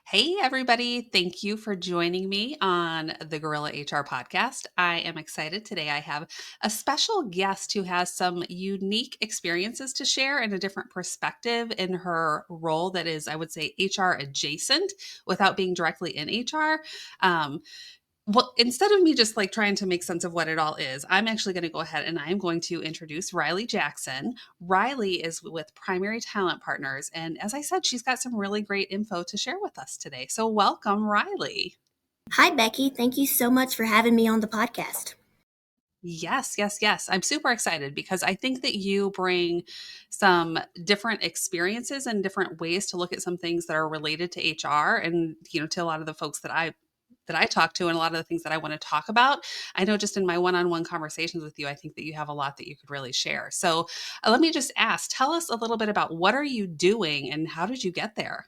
Hey, everybody. Thank you for joining me on the Gorilla HR podcast. I am excited today. I have a special guest who has some unique experiences to share and a different perspective in her role that is, I would say, HR adjacent without being directly in HR. Um, well, instead of me just like trying to make sense of what it all is, I'm actually going to go ahead and I'm going to introduce Ryleigh Jackson. Ryleigh is with Primary Talent Partners. And as I said, she's got some really great info to share with us today. So, welcome, Ryleigh. Hi, Becky. Thank you so much for having me on the podcast. Yes, yes, yes. I'm super excited because I think that you bring some different experiences and different ways to look at some things that are related to HR and, to a lot of the folks that I talk to and a lot of the things that I want to talk about. I know just in my one-on-one conversations with you, I think that you have a lot that you could really share. So, let me just ask, tell us a little bit about what are you doing and how did you get there?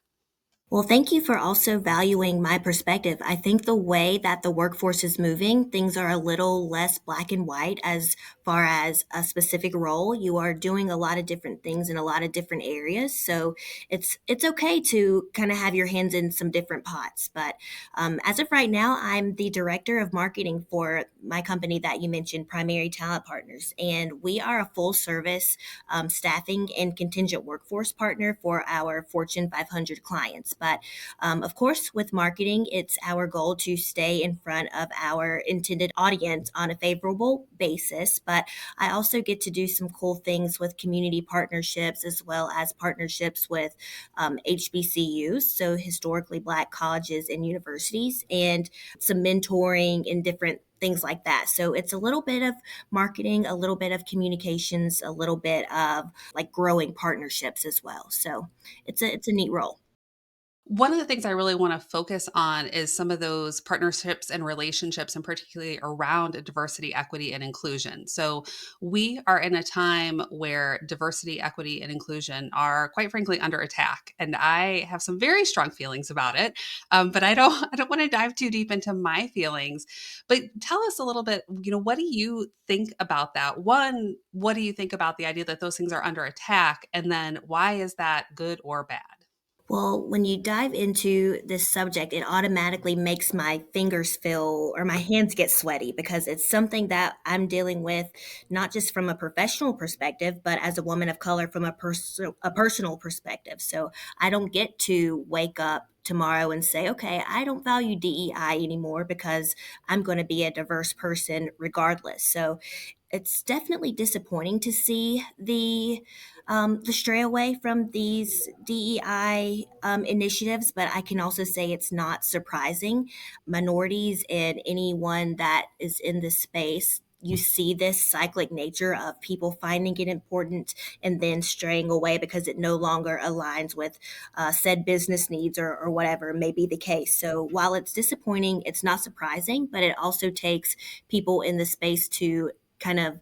Well, thank you for also valuing my perspective. I think the way that the workforce is moving, things are a little less black and white as far as a specific role. You are doing a lot of different things in a lot of different areas, so it's okay to kind of have your hands in some different pots. But as of right now, I'm the director of marketing for my company that you mentioned, Primary Talent Partners, and we are a full service staffing and contingent workforce partner for our Fortune 500 clients. But of course, with marketing, it's our goal to stay in front of our intended audience on a favorable basis. But I also get to do some cool things with community partnerships as well as partnerships with HBCUs, so historically Black colleges and universities, and some mentoring and different things like that. So it's a little bit of marketing, a little bit of communications, a little bit of like growing partnerships as well. So it's a neat role. One of the things I really want to focus on is some of those partnerships and relationships, and particularly around diversity, equity, and inclusion. So, we are in a time where diversity, equity, and inclusion are, quite frankly, under attack, and I have some very strong feelings about it. But I don't, I don't want to dive too deep into my feelings. But tell us a little bit. What do you think about that? One, what do you think about the idea that those things are under attack, and then why is that good or bad? Well, when you dive into this subject, it automatically makes my fingers feel or my hands get sweaty because it's something that I'm dealing with not just from a professional perspective, but as a woman of color from a personal perspective. So I don't get to wake up tomorrow and say, okay, I don't value DEI anymore because I'm going to be a diverse person regardless. So it's definitely disappointing to see the stray away from these DEI initiatives, but I can also say it's not surprising. Minorities and anyone that is in this space, you see this cyclic nature of people finding it important and then straying away because it no longer aligns with said business needs or whatever may be the case. So while it's disappointing, it's not surprising, but it also takes people in the space to kind of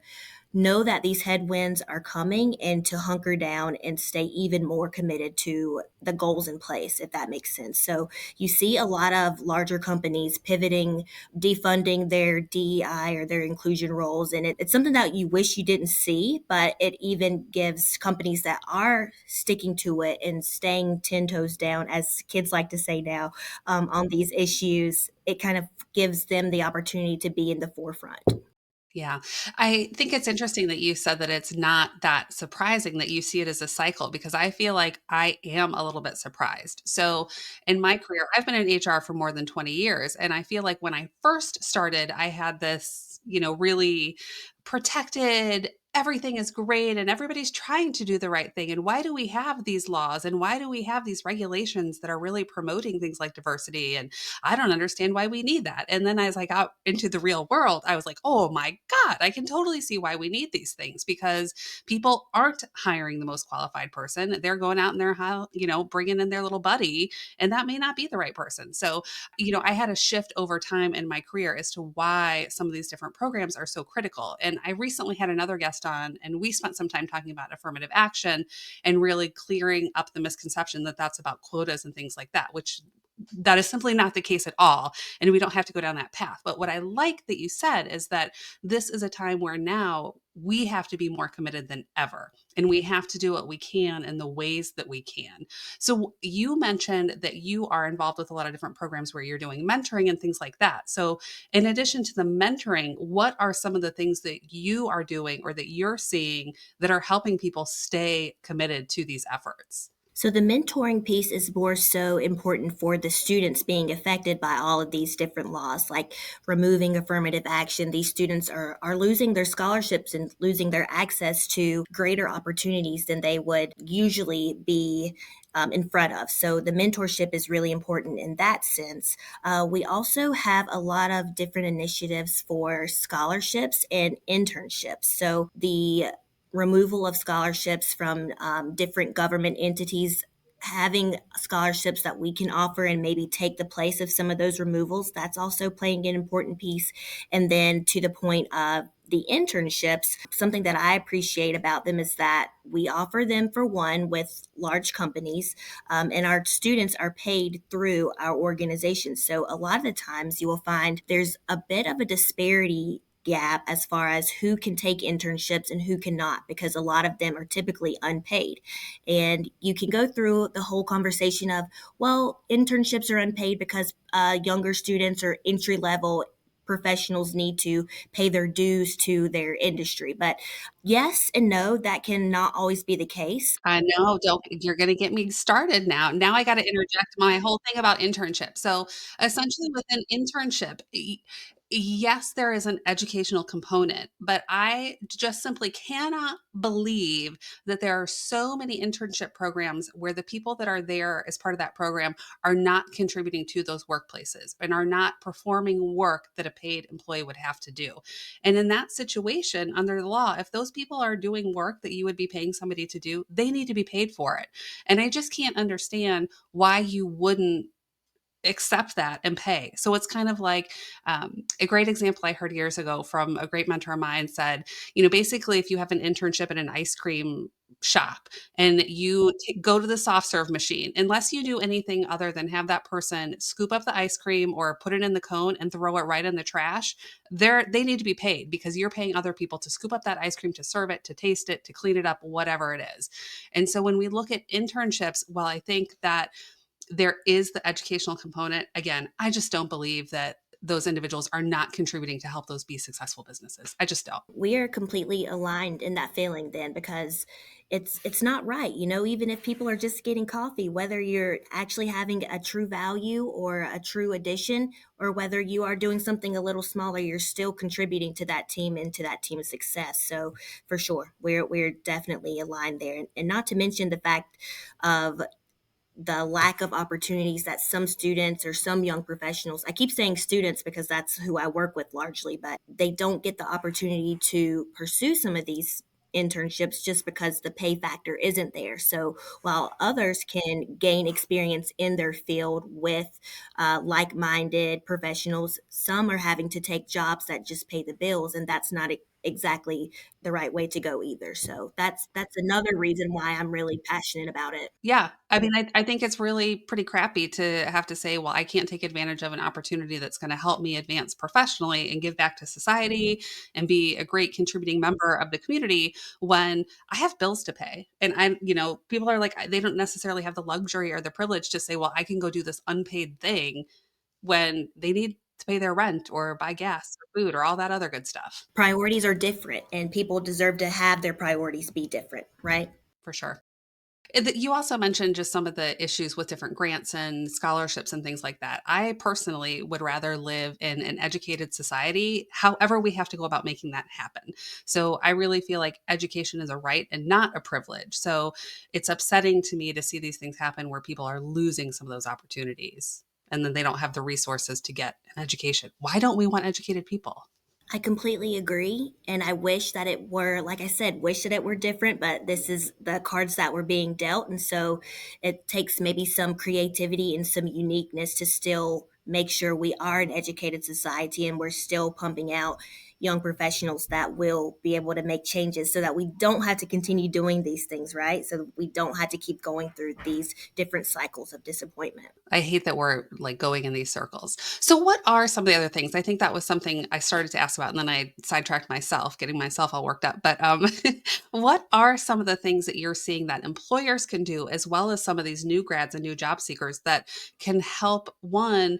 know that these headwinds are coming and to hunker down and stay even more committed to the goals in place, if that makes sense. So you see a lot of larger companies pivoting, defunding their DEI or their inclusion roles. And it's something that you wish you didn't see, but it even gives companies that are sticking to it and staying 10 toes down, as kids like to say now, on these issues. It kind of gives them the opportunity to be in the forefront. Yeah. I think it's interesting that you said that it's not that surprising that you see it as a cycle because I feel like I am a little bit surprised. So, in my career, I've been in HR for more than 20 years. And I feel like when I first started, I had this, really protected. Everything is great and everybody's trying to do the right thing. And why do we have these laws and why do we have these regulations that are really promoting things like diversity? And I don't understand why we need that. And then as I got into the real world, I was like, oh my God, I can totally see why we need these things because people aren't hiring the most qualified person. They're going out and they're, bringing in their little buddy, and that may not be the right person. So, I had a shift over time in my career as to why some of these different programs are so critical. And I recently had another guest on, and we spent some time talking about affirmative action and really clearing up the misconception that that's about quotas and things like that, which that is simply not the case at all. And we don't have to go down that path. But what I like that you said is that this is a time where now we have to be more committed than ever. And we have to do what we can in the ways that we can. So you mentioned that you are involved with a lot of different programs where you're doing mentoring and things like that. So in addition to the mentoring, what are some of the things that you are doing or that you're seeing that are helping people stay committed to these efforts? So the mentoring piece is more so important for the students being affected by all of these different laws, like removing affirmative action. These students are losing their scholarships and losing their access to greater opportunities than they would usually be in front of. So the mentorship is really important in that sense. We also have a lot of different initiatives for scholarships and internships. So the removal of scholarships from different government entities, having scholarships that we can offer and maybe take the place of some of those removals, that's also playing an important piece. And then to the point of the internships, something that I appreciate about them is that we offer them for one with large companies, and our students are paid through our organization. So a lot of the times you will find there's a bit of a disparity gap as far as who can take internships and who cannot, because a lot of them are typically unpaid. And you can go through the whole conversation of, well, internships are unpaid because younger students or entry level professionals need to pay their dues to their industry. But yes and no, that cannot always be the case. I know, don't you're gonna get me started now. Now I gotta interject my whole thing about internship. So, essentially with an internship, yes, there is an educational component, but I just simply cannot believe that there are so many internship programs where the people that are there as part of that program are not contributing to those workplaces and are not performing work that a paid employee would have to do. And in that situation, under the law, if those people are doing work that you would be paying somebody to do, they need to be paid for it. And I just can't understand why you wouldn't accept that and pay. So it's kind of like a great example I heard years ago from a great mentor of mine said, basically, if you have an internship in an ice cream shop and you go to the soft serve machine, unless you do anything other than have that person scoop up the ice cream or put it in the cone and throw it right in the trash, they need to be paid because you're paying other people to scoop up that ice cream, to serve it, to taste it, to clean it up, whatever it is. And so when we look at internships, well, I think that there is the educational component. Again, I just don't believe that those individuals are not contributing to help those be successful businesses. I just don't. We are completely aligned in that feeling then, because it's not right, even if people are just getting coffee, whether you're actually having a true value or a true addition, or whether you are doing something a little smaller, you're still contributing to that team and to that team's success. So for sure, we're definitely aligned there. And not to mention the fact of the lack of opportunities that some students or some young professionals, I keep saying students because that's who I work with largely, but they don't get the opportunity to pursue some of these internships just because the pay factor isn't there. So while others can gain experience in their field with like minded professionals, some are having to take jobs that just pay the bills, and that's not exactly the right way to go either. So that's another reason why I'm really passionate about it. Yeah. I mean, I think it's really pretty crappy to have to say, well, I can't take advantage of an opportunity that's going to help me advance professionally and give back to society and be a great contributing member of the community when I have bills to pay. And people are like, they don't necessarily have the luxury or the privilege to say, well, I can go do this unpaid thing when they need to pay their rent or buy gas or food or all that other good stuff, Priorities are different, and people deserve to have their priorities be different, right? for sure. You also mentioned just some of the issues with different grants and scholarships and things like that. I personally would rather live in an educated society. However, we have to go about making that happen. So I really feel like education is a right and not a privilege. So it's upsetting to me to see these things happen where people are losing some of those opportunities and then they don't have the resources to get an education. Why don't we want educated people? I completely agree. And I wish that it were, like I said, wish that it were different, but this is the cards that were being dealt. And so it takes maybe some creativity and some uniqueness to still make sure we are an educated society and we're still pumping out, young professionals that will be able to make changes so that we don't have to continue doing these things, right? So we don't have to keep going through these different cycles of disappointment. I hate that we're like going in these circles. So, what are some of the other things? I think that was something I started to ask about, and then I sidetracked myself, getting myself all worked up. But what are some of the things that you're seeing that employers can do, as well as some of these new grads and new job seekers that can help one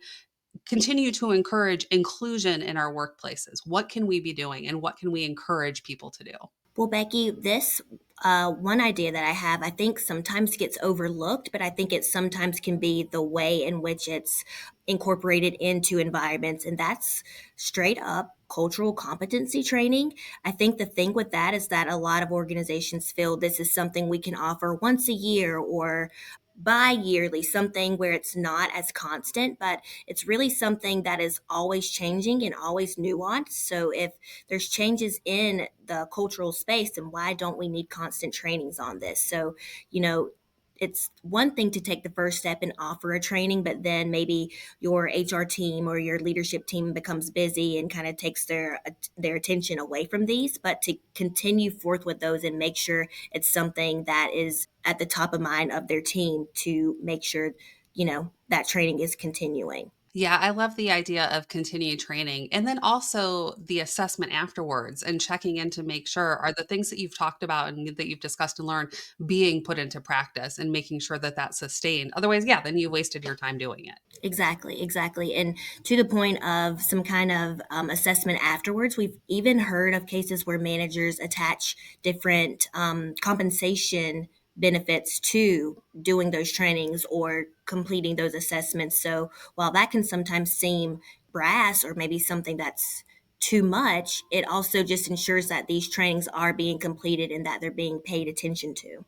continue to encourage inclusion in our workplaces? What can we be doing, and what can we encourage people to do? Well, Becky, this one idea that I have, I think sometimes gets overlooked, but I think it sometimes can be the way in which it's incorporated into environments, and that's straight up cultural competency training. I think the thing with that is that a lot of organizations feel this is something we can offer once a year or bi-yearly, something where it's not as constant, but it's really something that is always changing and always nuanced. So if there's changes in the cultural space, then why don't we need constant trainings on this? So, you know, it's one thing to take the first step and offer a training, but then maybe your HR team or your leadership team becomes busy and kind of takes their attention away from these. But to continue forth with those and make sure it's something that is at the top of mind of their team to make sure that training is continuing. Yeah, I love the idea of continued training, and then also the assessment afterwards and checking in to make sure, are the things that you've talked about and that you've discussed and learned being put into practice, and making sure that that's sustained. Otherwise, yeah, then you wasted your time doing it. Exactly, exactly. And to the point of some kind of assessment afterwards, we've even heard of cases where managers attach different compensation benefits to doing those trainings or completing those assessments. So while that can sometimes seem brass or maybe something that's too much, it also just ensures that these trainings are being completed and that they're being paid attention to.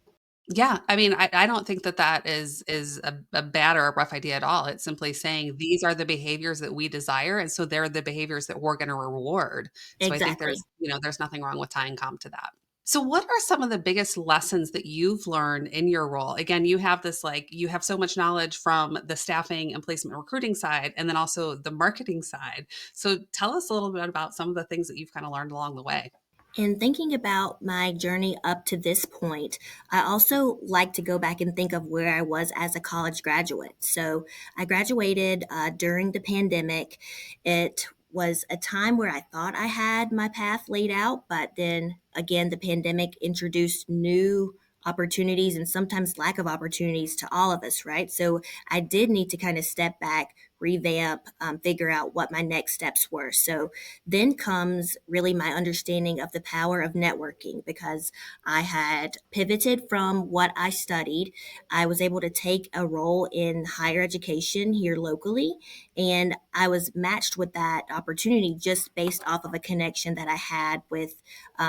Yeah, I mean, I don't think that that is a bad or a rough idea at all. It's simply saying these are the behaviors that we desire, and so they're the behaviors that we're going to reward. So I think Exactly. there's nothing wrong with tying comp to that. So what are some of the biggest lessons that you've learned in your role? Again, you have this you have so much knowledge from the staffing and placement recruiting side, and then also the marketing side. So tell us a little bit about some of the things that you've kind of learned along the way. In thinking about my journey up to this point, I also like to go back and think of where I was as a college graduate. So I graduated during the pandemic. It was a time where I thought I had my path laid out, but then again, the pandemic introduced new opportunities and sometimes lack of opportunities to all of us, right? So I did need to kind of step back, revamp, figure out what my next steps were. So then comes really my understanding of the power of networking because I had pivoted from what I studied. I was able to take a role in higher education here locally, and I was matched with that opportunity just based off of a connection that I had with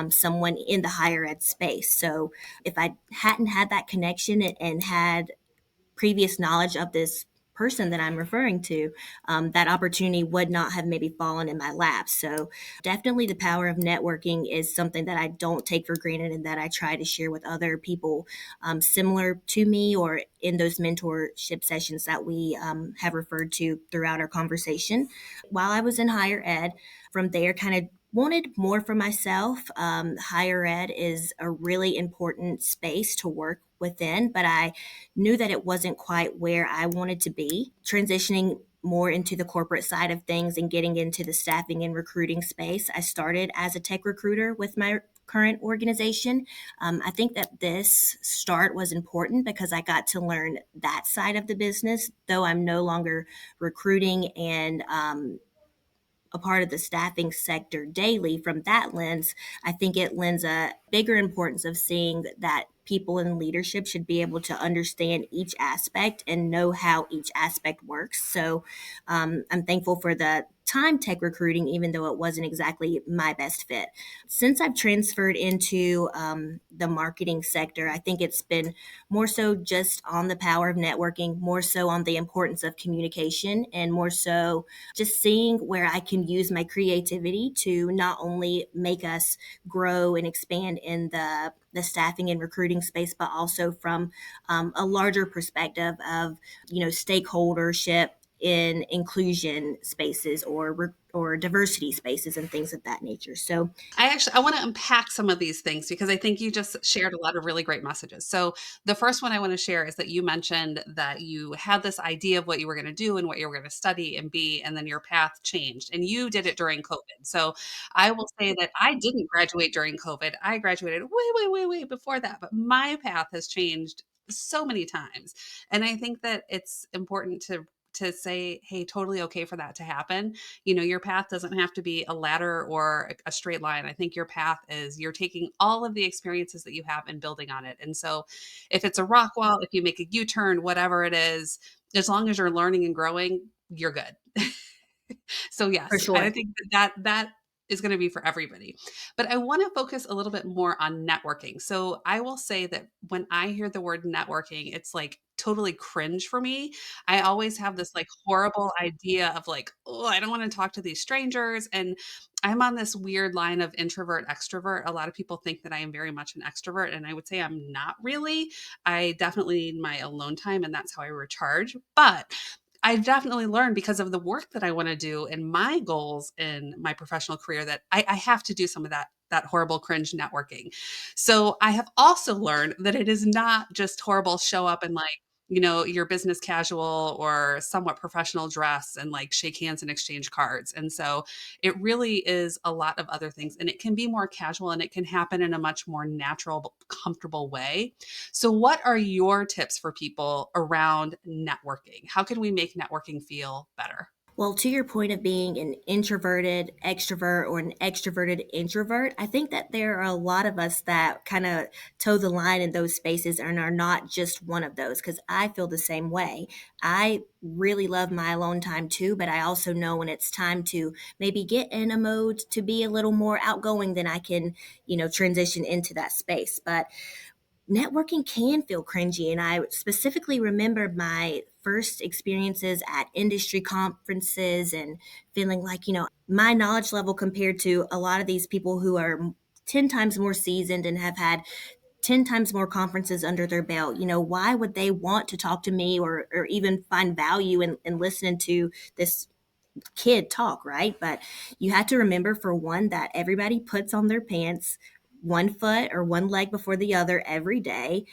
someone in the higher ed space. So if I hadn't had that connection and had previous knowledge of this person that I'm referring to, that opportunity would not have maybe fallen in my lap. So, definitely the power of networking is something that I don't take for granted and that I try to share with other people similar to me or in those mentorship sessions that we have referred to throughout our conversation. While I was in higher ed, from there, kind of wanted more for myself. Higher ed is a really important space to work within, but I knew that it wasn't quite where I wanted to be. Transitioning more into the corporate side of things and getting into the staffing and recruiting space, I started as a tech recruiter with my current organization. I think that this start was important because I got to learn that side of the business, though I'm no longer recruiting and a part of the staffing sector daily from that lens. I think it lends a bigger importance of seeing that people in leadership should be able to understand each aspect and know how each aspect works. So I'm thankful for the time tech recruiting, even though it wasn't exactly my best fit. Since I've transferred into the marketing sector, I think it's been more so just on the power of networking, more so on the importance of communication, and more so just seeing where I can use my creativity to not only make us grow and expand in the staffing and recruiting space, but also from a larger perspective of stakeholdership in inclusion spaces or diversity spaces and things of that nature. So I want to unpack some of these things because I think you just shared a lot of really great messages. So the first one I want to share is that you mentioned that you had this idea of what you were going to do and what you were going to study and be, and then your path changed, and you did it during COVID. So I will say that I didn't graduate during COVID. I graduated way before that, but my path has changed so many times. And I think that it's important to say, hey, totally okay for that to happen. Your path doesn't have to be a ladder or a straight line. I think your path is you're taking all of the experiences that you have and building on it. And so if it's a rock wall, if you make a U-turn, whatever it is, as long as you're learning and growing, you're good. So for yes, I sure. think that is going to be for everybody. But I want to focus a little bit more on networking. So I will say that when I hear the word networking, it's like totally cringe for me. I always have this like horrible idea of like, oh, I don't want to talk to these strangers. And I'm on this weird line of introvert extrovert. A lot of people think that I am very much an extrovert, and I would say I'm not really. I definitely need my alone time, and that's how I recharge. But I've definitely learned because of the work that I want to do and my goals in my professional career that I have to do some of that horrible cringe networking. So I have also learned that it is not just horrible show up and like, your business casual or somewhat professional dress and like shake hands and exchange cards. And so it really is a lot of other things, and it can be more casual and it can happen in a much more natural, comfortable way. So, what are your tips for people around networking? How can we make networking feel better? Well, to your point of being an introverted extrovert or an extroverted introvert, I think that there are a lot of us that kind of toe the line in those spaces and are not just one of those, because I feel the same way. I really love my alone time too, but I also know when it's time to maybe get in a mode to be a little more outgoing, then I can, transition into that space. But networking can feel cringy. And I specifically remember my first experiences at industry conferences and feeling like, my knowledge level compared to a lot of these people who are 10 times more seasoned and have had 10 times more conferences under their belt. Why would they want to talk to me or even find value in listening to this kid talk, right? But you have to remember, for one, that everybody puts on their pants one foot or one leg before the other every day.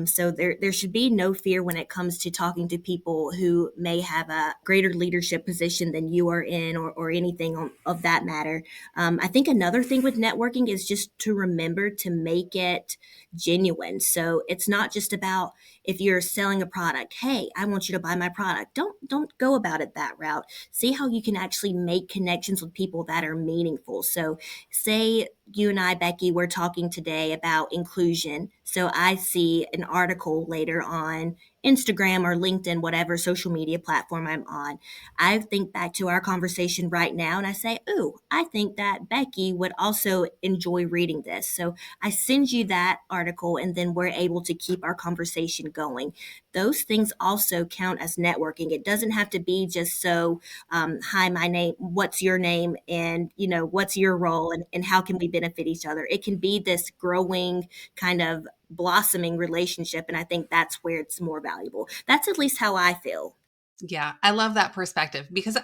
So there should be no fear when it comes to talking to people who may have a greater leadership position than you are in, or anything of that matter. I think another thing with networking is just to remember to make it genuine. So it's not just about, if you're selling a product, hey, I want you to buy my product. Don't go about it that route. See how you can actually make connections with people that are meaningful. So say you and I, Becky, we're talking today about inclusion. So I see an article later on Instagram or LinkedIn, whatever social media platform I'm on. I think back to our conversation right now and I say, ooh, I think that Becky would also enjoy reading this. So I send you that article, and then we're able to keep our conversation going. Those things also count as networking. It doesn't have to be just so, hi, my name, what's your name, and what's your role, and how can we benefit each other. It can be this growing kind of blossoming relationship, and I think that's where it's more valuable. That's at least how I feel. Yeah, I love that perspective because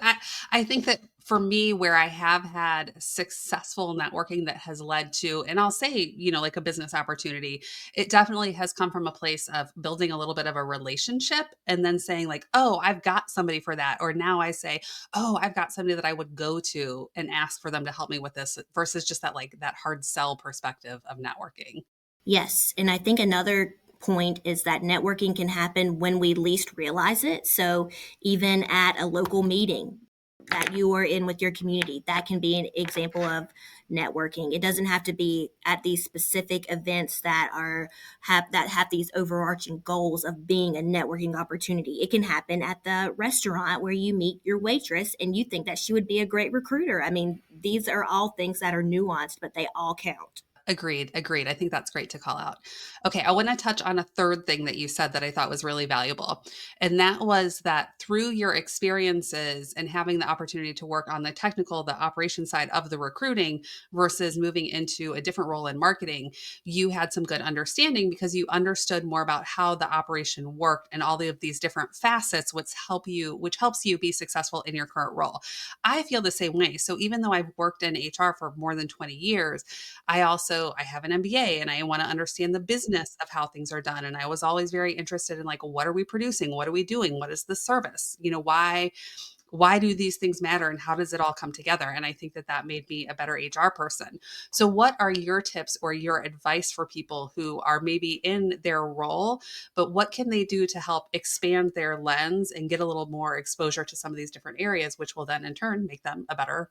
I think that for me, where I have had successful networking that has led to, and I'll say, like a business opportunity, it definitely has come from a place of building a little bit of a relationship and then saying like, oh, I've got somebody for that. Or now I say, oh, I've got somebody that I would go to and ask for them to help me with this versus just that like that hard sell perspective of networking. Yes. And I think another point is that networking can happen when we least realize it. So even at a local meeting that you are in with your community, that can be an example of networking. It doesn't have to be at these specific events that have these overarching goals of being a networking opportunity. It can happen at the restaurant where you meet your waitress and you think that she would be a great recruiter. I mean, these are all things that are nuanced, but they all count. Agreed, agreed. I think that's great to call out. Okay, I want to touch on a third thing that you said that I thought was really valuable. And that was that through your experiences and having the opportunity to work on the technical, the operation side of the recruiting versus moving into a different role in marketing, you had some good understanding because you understood more about how the operation worked and all of these different facets which helps you be successful in your current role. I feel the same way. So even though I've worked in HR for more than 20 years, I have an MBA and I want to understand the business of how things are done. And I was always very interested in like, what are we producing? What are we doing? What is the service? Why do these things matter and how does it all come together? And I think that that made me a better HR person. So what are your tips or your advice for people who are maybe in their role, but what can they do to help expand their lens and get a little more exposure to some of these different areas, which will then in turn make them a better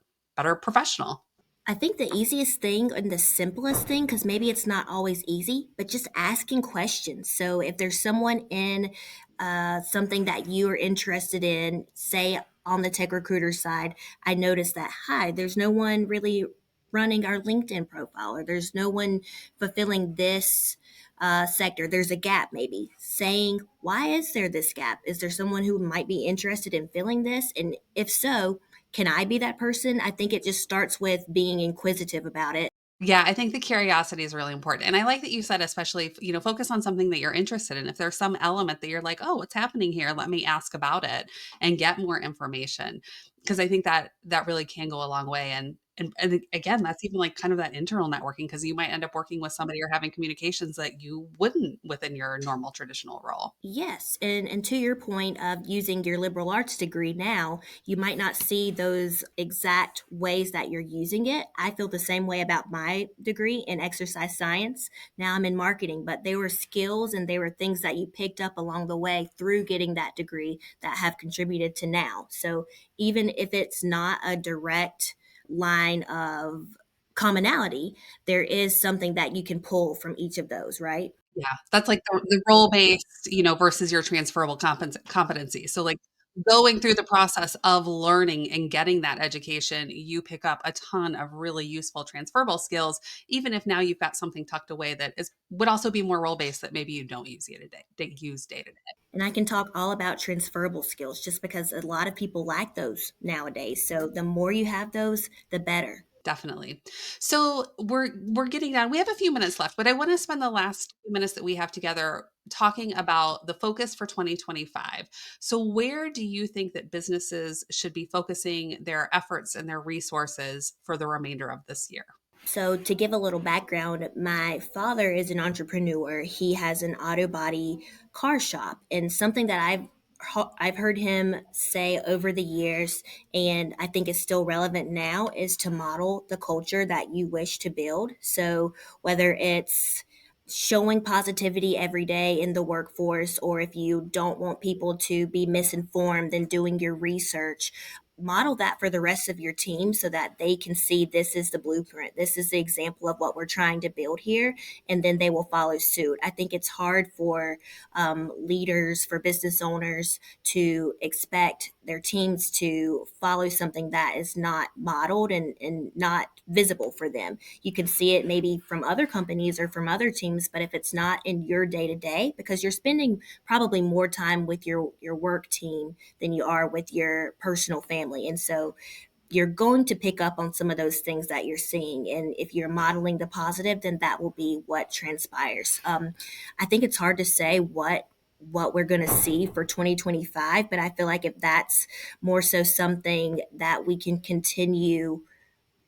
professional? I think the easiest thing and the simplest thing, because maybe it's not always easy, but just asking questions. So if there's someone in something that you are interested in, say on the tech recruiter side, I noticed that, hi, there's no one really running our LinkedIn profile, or there's no one fulfilling this sector. There's a gap, maybe saying, why is there this gap? Is there someone who might be interested in filling this? And if so, can I be that person? I think it just starts with being inquisitive about it. Yeah, I think the curiosity is really important. And I like that you said, especially, focus on something that you're interested in. If there's some element that you're like, oh, what's happening here? Let me ask about it and get more information. Because I think that that really can go a long way. And again, that's even like kind of that internal networking because you might end up working with somebody or having communications that you wouldn't within your normal traditional role. Yes, and to your point of using your liberal arts degree now, you might not see those exact ways that you're using it. I feel the same way about my degree in exercise science. Now I'm in marketing, but they were skills and they were things that you picked up along the way through getting that degree that have contributed to now. So even if it's not a direct line of commonality, there is something that you can pull from each of those, right? Yeah, that's like the role-based, versus your transferable competency. So, like, going through the process of learning and getting that education, you pick up a ton of really useful transferable skills, even if now you've got something tucked away that is would also be more role-based that maybe you don't use day to day. And I can talk all about transferable skills just because a lot of people lack those nowadays. So the more you have those, the better. Definitely. So we're getting down. We have a few minutes left, but I want to spend the last few minutes that we have together talking about the focus for 2025. So where do you think that businesses should be focusing their efforts and their resources for the remainder of this year? So, to give a little background, my father is an entrepreneur. He has an auto body car shop, and something that I've heard him say over the years, and I think is still relevant now, is to model the culture that you wish to build. So, whether it's showing positivity every day in the workforce, or if you don't want people to be misinformed, then doing your research, model that for the rest of your team so that they can see this is the blueprint. This is the example of what we're trying to build here. And then they will follow suit. I think it's hard for leaders, for business owners to expect their teams to follow something that is not modeled and not visible for them. You can see it maybe from other companies or from other teams, but if it's not in your day to day, because you're spending probably more time with your work team than you are with your personal family. And so you're going to pick up on some of those things that you're seeing. And if you're modeling the positive, then that will be what transpires. I think it's hard to say what we're going to see for 2025, but I feel like if that's more so something that we can continue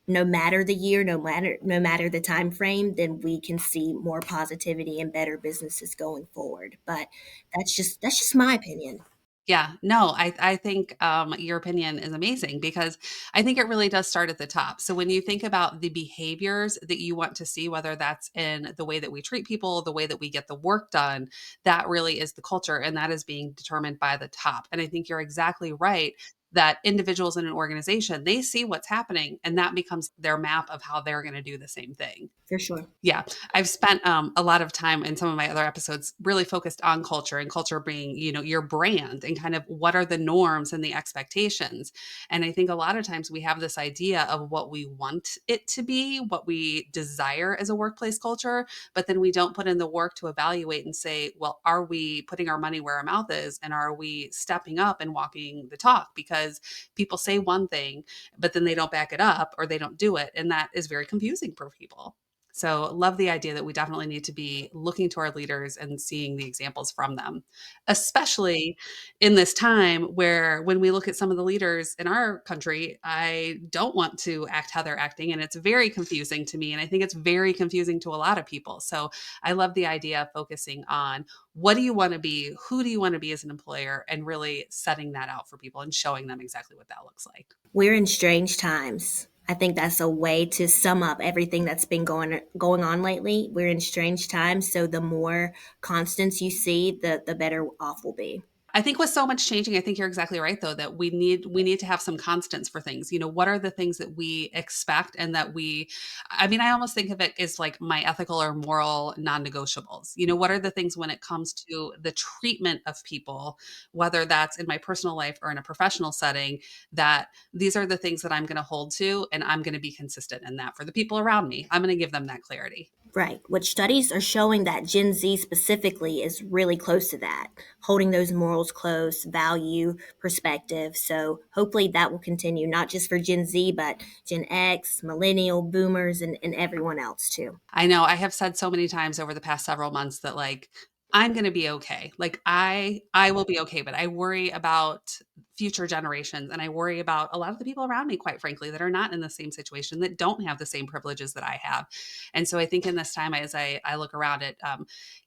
no matter the year, no matter the time frame, then we can see more positivity and better businesses going forward. But that's just my opinion. Yeah, no, I think your opinion is amazing because I think it really does start at the top. So when you think about the behaviors that you want to see, whether that's in the way that we treat people, the way that we get the work done, that really is the culture, and that is being determined by the top. And I think you're exactly right that individuals in an organization they see what's happening, and that becomes their map of how they're going to do the same thing. For sure. Yeah, I've spent a lot of time in some of my other episodes really focused on culture, and culture being, your brand and kind of what are the norms and the expectations. And I think a lot of times we have this idea of what we want it to be, what we desire as a workplace culture, but then we don't put in the work to evaluate and say, well, are we putting our money where our mouth is? And are we stepping up and walking the talk? Because people say one thing, but then they don't back it up or they don't do it. And that is very confusing for people. So, love the idea that we definitely need to be looking to our leaders and seeing the examples from them, especially in this time where when we look at some of the leaders in our country, I don't want to act how they're acting. And it's very confusing to me. And I think it's very confusing to a lot of people. So, I love the idea of focusing on what do you want to be? Who do you want to be as an employer? And really setting that out for people and showing them exactly what that looks like. We're in strange times. I think that's a way to sum up everything that's been going on lately. We're in strange times, so the more constants you see, the better off we'll be. I think with so much changing, I think you're exactly right though, that we need to have some constants for things. What are the things that we expect and that I almost think of it as like my ethical or moral non-negotiables. What are the things when it comes to the treatment of people, whether that's in my personal life or in a professional setting, that these are the things that I'm going to hold to, and I'm going to be consistent in that for the people around me. I'm going to give them that clarity. Right. Which studies are showing that Gen Z specifically is really close to that, holding those morals close, value, perspective. So hopefully that will continue, not just for Gen Z, but Gen X, millennial, boomers, and everyone else too. I know I have said so many times over the past several months that like I'm going to be okay. Like I will be okay, but I worry about future generations, and I worry about a lot of the people around me, quite frankly, that are not in the same situation, that don't have the same privileges that I have. And so I think in this time, as I look around, it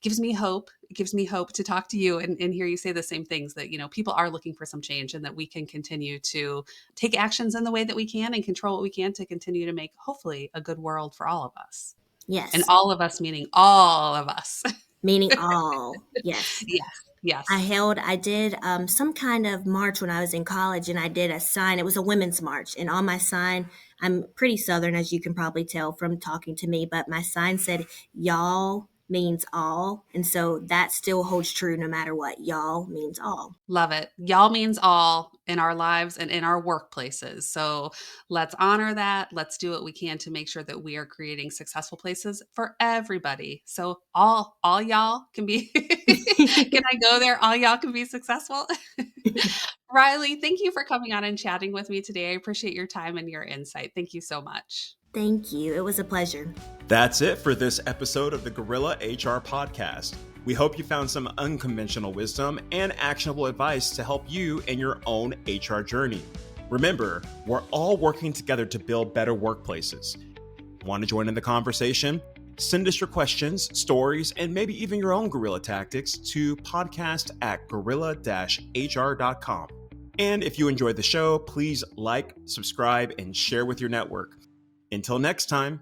gives me hope. It gives me hope to talk to you and hear you say the same things, that people are looking for some change, and that we can continue to take actions in the way that we can and control what we can to continue to make hopefully a good world for all of us. And Yes. all of us meaning all of us. Meaning all. Yes. Yes, yes. I did some kind of march when I was in college, and I did a sign. It was a women's march. And on my sign, I'm pretty Southern, as you can probably tell from talking to me, but my sign said, y'all means all. And so that still holds true no matter what. Y'all means all. Love it. Y'all means all in our lives and in our workplaces. So let's honor that. Let's do what we can to make sure that we are creating successful places for everybody. So all y'all can be can I go there? All y'all can be successful. Ryleigh, thank you for coming on and chatting with me today. I appreciate your time and your insight. Thank you so much. Thank you. It was a pleasure. That's it for this episode of the Gorilla HR Podcast. We hope you found some unconventional wisdom and actionable advice to help you in your own HR journey. Remember, we're all working together to build better workplaces. Want to join in the conversation? Send us your questions, stories, and maybe even your own guerrilla tactics to podcast@gorilla-hr.com. And if you enjoyed the show, please like, subscribe, and share with your network. Until next time.